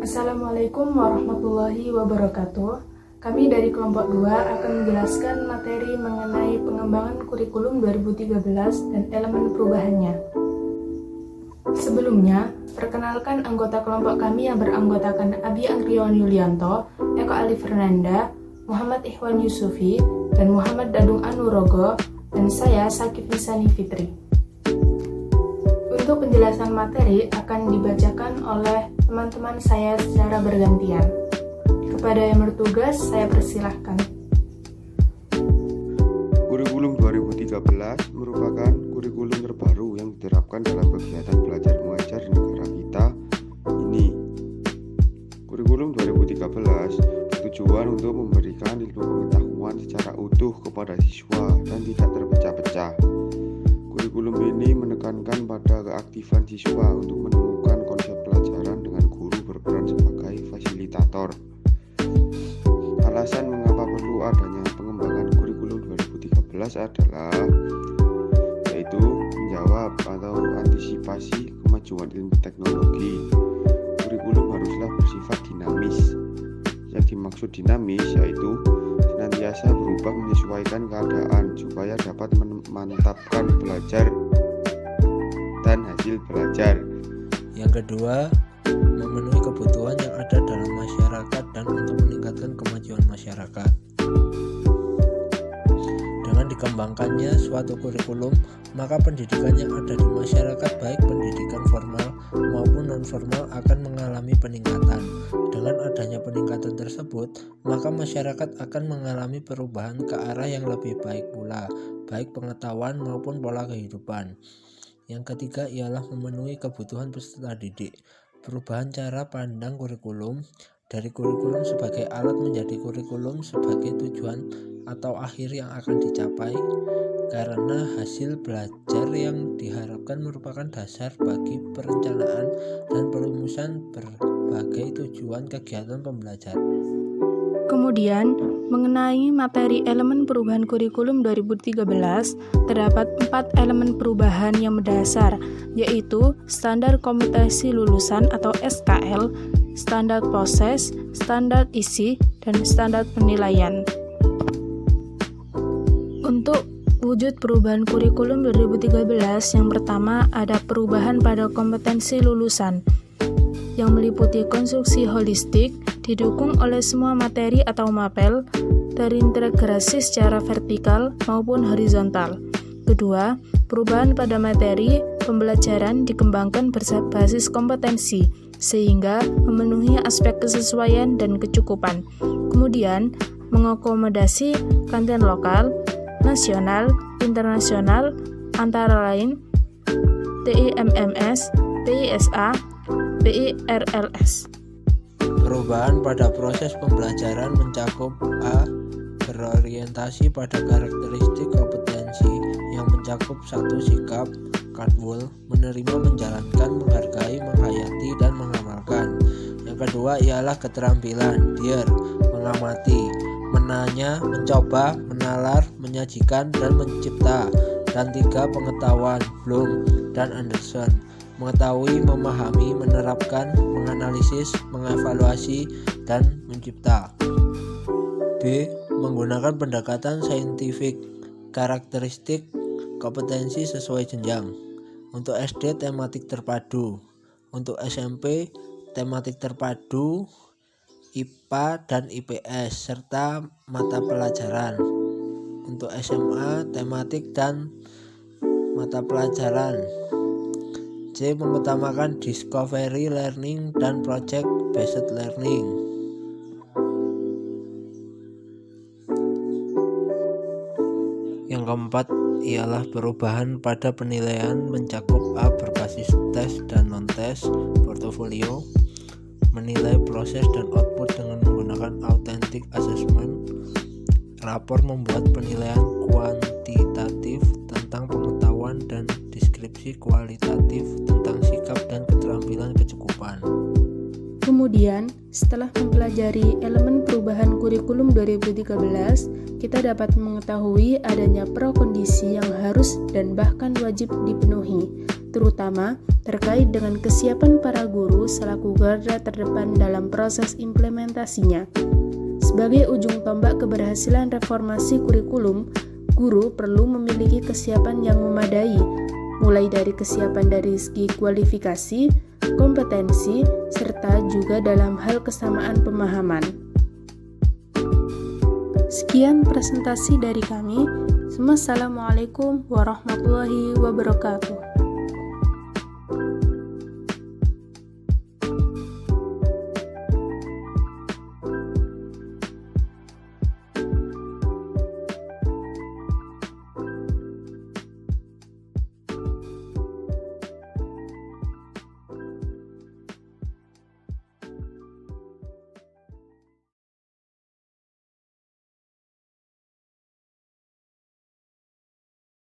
Assalamualaikum warahmatullahi wabarakatuh. Kami dari kelompok 2 akan menjelaskan materi mengenai pengembangan kurikulum 2013 dan elemen perubahannya. Sebelumnya, perkenalkan anggota kelompok kami yang beranggotakan Abi Angriawan Yulianto, Eko Ali Fernanda, Muhammad Ikhwan Yusufi, dan Muhammad Dadung Anurogo, dan saya Sakif Nisani Fitri. Untuk penjelasan materi akan dibacakan oleh teman-teman saya secara bergantian. Kepada yang bertugas, saya persilahkan. Kurikulum 2013 merupakan kurikulum terbaru yang diterapkan dalam kegiatan belajar mengajar di negara kita ini. Kurikulum 2013 bertujuan untuk memberikan ilmu pengetahuan secara utuh kepada siswa dan tidak terpecah-pecah. Kurikulum ini menekankan pada keaktifan siswa untuk menemukan konsep pelajaran dengan guru berperan sebagai fasilitator. Alasan mengapa perlu adanya pengembangan kurikulum 2013 adalah yaitu menjawab atau antisipasi kemajuan ilmu teknologi. Kurikulum haruslah bersifat dinamis. Yang dimaksud dinamis yaitu senantiasa berubah menyesuaikan keadaan supaya dapat memantapkan belajar dan hasil belajar. Yang kedua, memenuhi kebutuhan yang ada dalam masyarakat dan untuk meningkatkan kemajuan masyarakat. Dengan dikembangkannya suatu kurikulum, maka pendidikan yang ada di masyarakat baik pendidikan formal maupun non-formal akan mengalami peningkatan. Dengan adanya peningkatan tersebut, maka masyarakat akan mengalami perubahan ke arah yang lebih baik pula, baik pengetahuan maupun pola kehidupan. Yang ketiga ialah memenuhi kebutuhan peserta didik. Perubahan cara pandang kurikulum dari kurikulum sebagai alat menjadi kurikulum sebagai tujuan atau akhir yang akan dicapai, karena hasil belajar yang diharapkan merupakan dasar bagi perencanaan dan perumusan berbagai tujuan kegiatan pembelajaran. Kemudian, mengenai materi elemen perubahan kurikulum 2013, terdapat 4 elemen perubahan yang mendasar, yaitu standar kompetensi lulusan atau SKL, standar proses, standar isi, dan standar penilaian. Untuk wujud perubahan kurikulum 2013, yang pertama ada perubahan pada kompetensi lulusan, yang meliputi konstruksi holistik, didukung oleh semua materi atau mapel, terintegrasi secara vertikal maupun horizontal. Kedua, perubahan pada materi pembelajaran dikembangkan berbasis kompetensi, sehingga memenuhi aspek kesesuaian dan kecukupan. Kemudian, mengakomodasi konten lokal, nasional, internasional, antara lain TIMMS, PISA, PIRLS. Perubahan pada proses pembelajaran mencakup A. Berorientasi pada karakteristik kompetensi yang mencakup 1. Sikap, Caldwell, menerima, menjalankan, menghargai, menghayati, dan mengamalkan. Yang kedua ialah keterampilan, Dear, mengamati, menanya, mencoba, menalar, menyajikan, dan mencipta. Dan 3. Pengetahuan, Bloom dan Anderson, mengetahui, memahami, menerapkan, menganalisis, mengevaluasi, dan mencipta. B. Menggunakan pendekatan saintifik, karakteristik kompetensi sesuai jenjang. Untuk SD tematik terpadu, untuk SMP tematik terpadu, IPA dan IPS serta mata pelajaran. Untuk SMA tematik dan mata pelajaran. C. Mengutamakan discovery learning dan project based learning. Yang keempat ialah perubahan pada penilaian mencakup A. Berbasis tes dan non-tes, portofolio, menilai proses dan output dengan menggunakan authentic assessment, rapor membuat penilaian kuantitatif tentang pengetahuan dan deskripsi kualitatif tentang sikap dan keterampilan kecukupan. Kemudian, setelah mempelajari elemen perubahan kurikulum 2013, kita dapat mengetahui adanya prakondisi yang harus dan bahkan wajib dipenuhi, terutama terkait dengan kesiapan para guru selaku garda terdepan dalam proses implementasinya. Sebagai ujung tombak keberhasilan reformasi kurikulum, guru perlu memiliki kesiapan yang memadai, mulai dari kesiapan dari segi kualifikasi, kompetensi, serta juga dalam hal kesamaan pemahaman. Sekian presentasi dari kami. Wassalamualaikum warahmatullahi wabarakatuh.